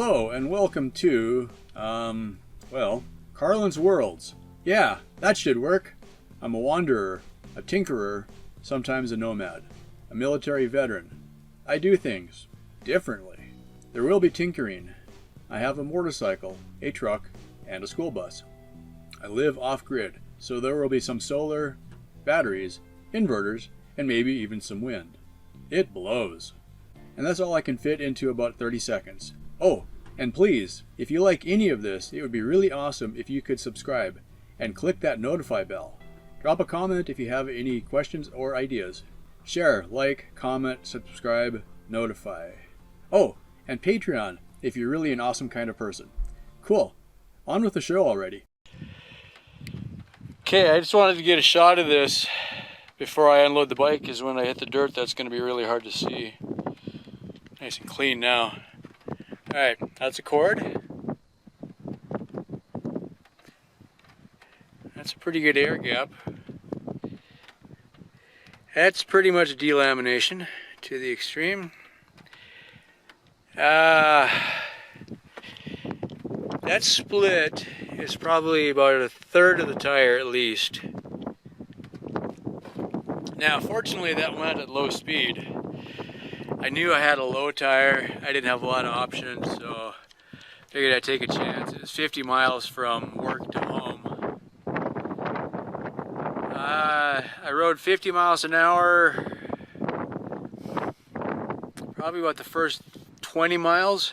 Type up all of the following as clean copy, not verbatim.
Hello and welcome to, well, Carlin's Worlds. Yeah, that should work. I'm a wanderer, a tinkerer, sometimes a nomad, a military veteran. I do things differently. There will be tinkering. I have a motorcycle, a truck, and a school bus. I live off-grid, so there will be some solar, batteries, inverters, and maybe even some wind. It blows. And that's all I can fit into about 30 seconds. Oh, and please, if you like any of this, it would be really awesome if you could subscribe and click that notify bell. Drop a comment if you have any questions or ideas. Share, like, comment, subscribe, notify. Oh, and Patreon if you're really an awesome kind of person. Cool. On with the show already. Okay, I just wanted to get a shot of this before I unload the bike, because when I hit the dirt that's going to be really hard to see. Nice and clean now. Alright, that's a cord. That's a pretty good air gap. That's pretty much delamination to the extreme. That split is probably about a third of the tire at least. Now, fortunately, that went at low speed. I knew I had a low tire. I didn't have a lot of options, so I figured I'd take a chance. It was 50 miles from work to home. I rode 50 miles an hour, probably about the first 20 miles.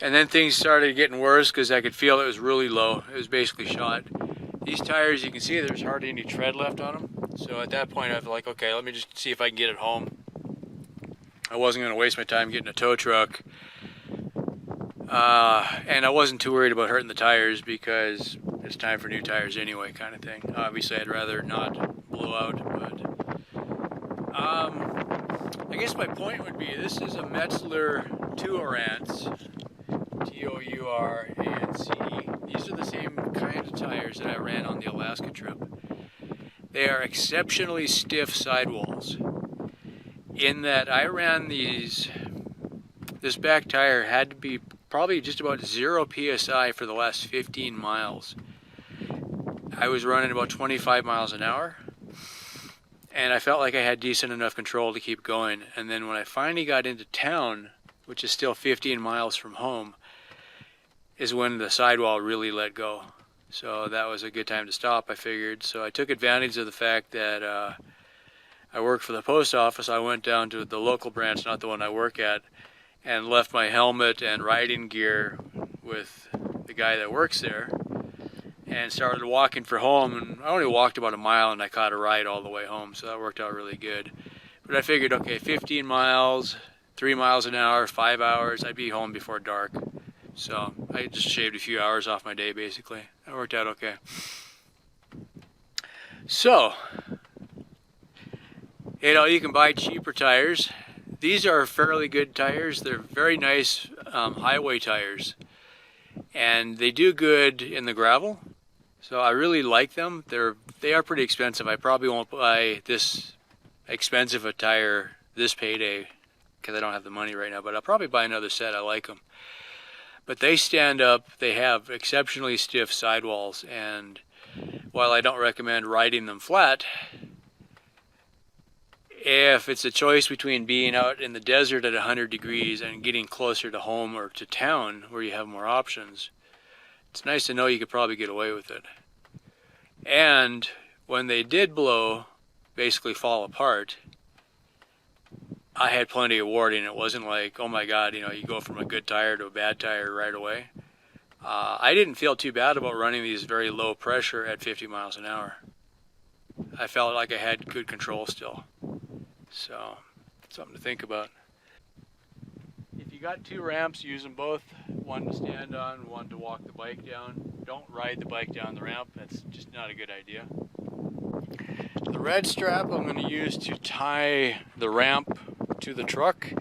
And then things started getting worse because I could feel it was really low. It was basically shot. These tires, you can see there's hardly any tread left on them. So at that point I was like, okay, let me just see if I can get it home. I wasn't going to waste my time getting a tow truck. And I wasn't too worried about hurting the tires because it's time for new tires anyway, kind of thing. Obviously I'd rather not blow out, but I guess my point would be this is a Metzler Tourance. Tourance. These are the same kind of tires that I ran on the Alaska trip. They are exceptionally stiff sidewalls. In that I ran this back tire had to be probably just about 0 psi for the last 15 miles. I was running about 25 miles an hour, and I felt like I had decent enough control to keep going. And then when I finally got into town, which is still 15 miles from home, is when the sidewall really let go. So that was a good time to stop, I figured. So I took advantage of the fact that I worked for the post office. I went down to the local branch, not the one I work at, and left my helmet and riding gear with the guy that works there, and started walking for home. And I only walked about a mile, and I caught a ride all the way home, so that worked out really good. But I figured, okay, 15 miles, 3 miles an hour, 5 hours, I'd be home before dark. So I just shaved a few hours off my day, basically. That worked out okay. So, you can buy cheaper tires. These are fairly good tires. They're very nice highway tires. And they do good in the gravel. So I really like them. They are pretty expensive. I probably won't buy this expensive a tire this payday because I don't have the money right now. But I'll probably buy another set. I like them. But they stand up. They have exceptionally stiff sidewalls. And while I don't recommend riding them flat, if it's a choice between being out in the desert at 100 degrees and getting closer to home or to town where you have more options, it's nice to know you could probably get away with it. And when they did blow, basically fall apart, I had plenty of warning. It wasn't like, oh my God, you go from a good tire to a bad tire right away. I didn't feel too bad about running these very low pressure at 50 miles an hour. I felt like I had good control still. So, something to think about. If you got 2 ramps, use them both. One to stand on, one to walk the bike down. Don't ride the bike down the ramp. That's just not a good idea. The red strap I'm going to use to tie the ramp to the truck.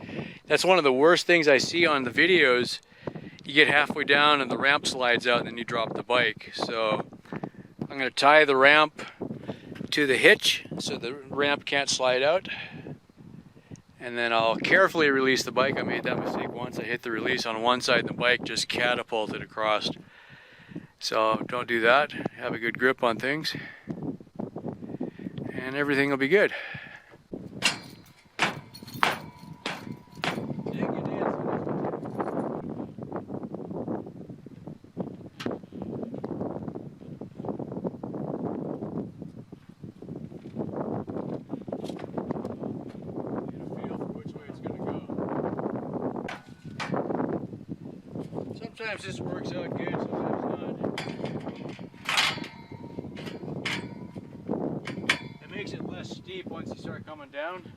That's one of the worst things I see on the videos. You get halfway down and the ramp slides out and then you drop the bike. So I'm going to tie the ramp to the hitch so the ramp can't slide out. and then I'll carefully release the bike. I made that mistake once. I hit the release on one side and the bike just catapulted across. So don't do that. Have a good grip on things and everything will be good. Sometimes this works out good, sometimes not. It makes it less steep once you start coming down.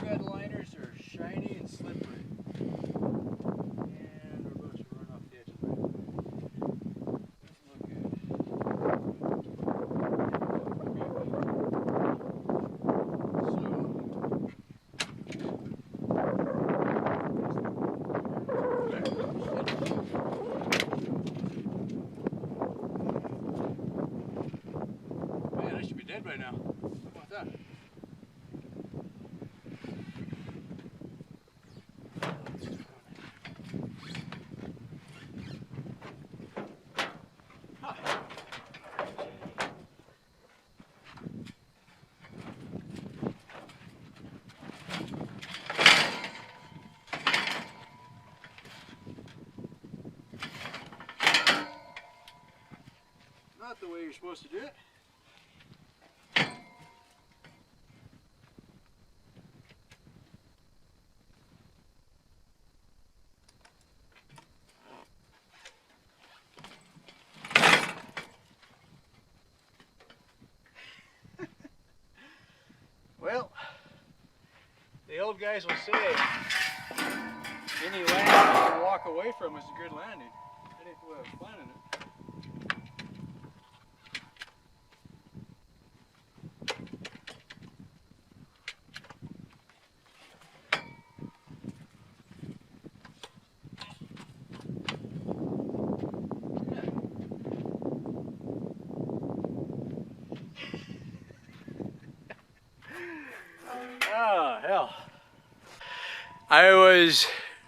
Bed liners are shiny and slippery. And we're about to run off the edge of the road. Doesn't look good. Man, I should be dead by now. How about that? Not the way you're supposed to do it. Well, the old guys will say any landing you walk away from is a good landing. That ain't the way I was planning it. Oh, hell. I was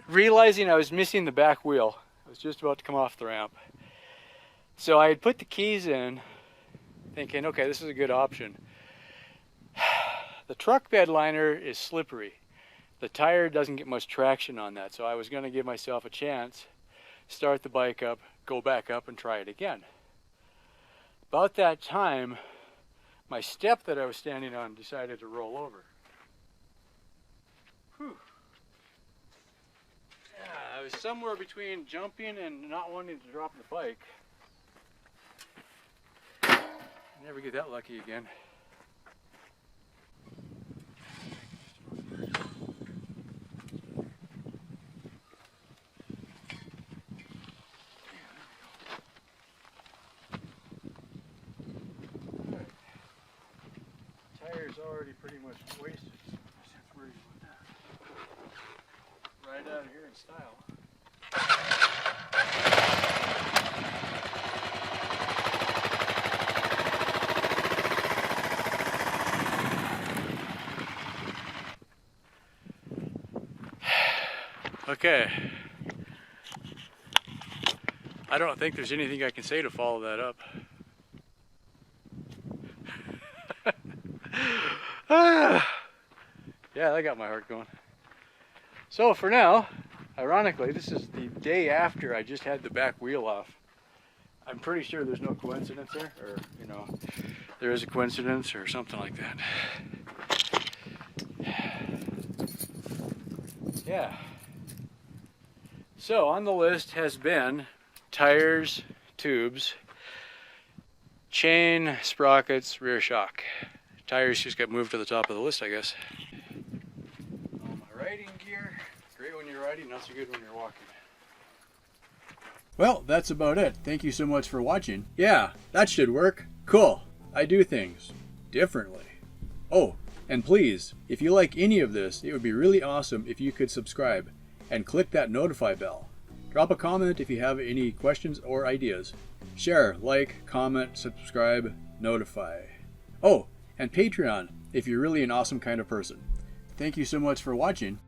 realizing I was missing the back wheel. I was just about to come off the ramp. So I had put the keys in, thinking, okay, this is a good option. The truck bed liner is slippery. The tire doesn't get much traction on that, so I was going to give myself a chance, start the bike up, go back up and try it again. About that time, my step that I was standing on decided to roll over. Whew. Yeah, I was somewhere between jumping and not wanting to drop the bike. Never get that lucky again. Tire's already pretty much wasted. Worried about that. Right out of here in style. Okay. I don't think there's anything I can say to follow that up. Yeah, that got my heart going. So for now, ironically, this is the day after I just had the back wheel off. I'm pretty sure there's no coincidence there, or, you know, there is a coincidence or something like that. Yeah. So on the list has been tires, tubes, chain, sprockets, rear shock. Tires just got moved to the top of the list, I guess. All my riding gear, great when you're riding, not so good when you're walking. Well, that's about it. Thank you so much for watching. Yeah, that should work. Cool. I do things differently. Oh, and please, if you like any of this, it would be really awesome if you could subscribe and click that notify bell. Drop a comment if you have any questions or ideas. Share, like, comment, subscribe, notify. Oh, and Patreon if you're really an awesome kind of person. Thank you so much for watching.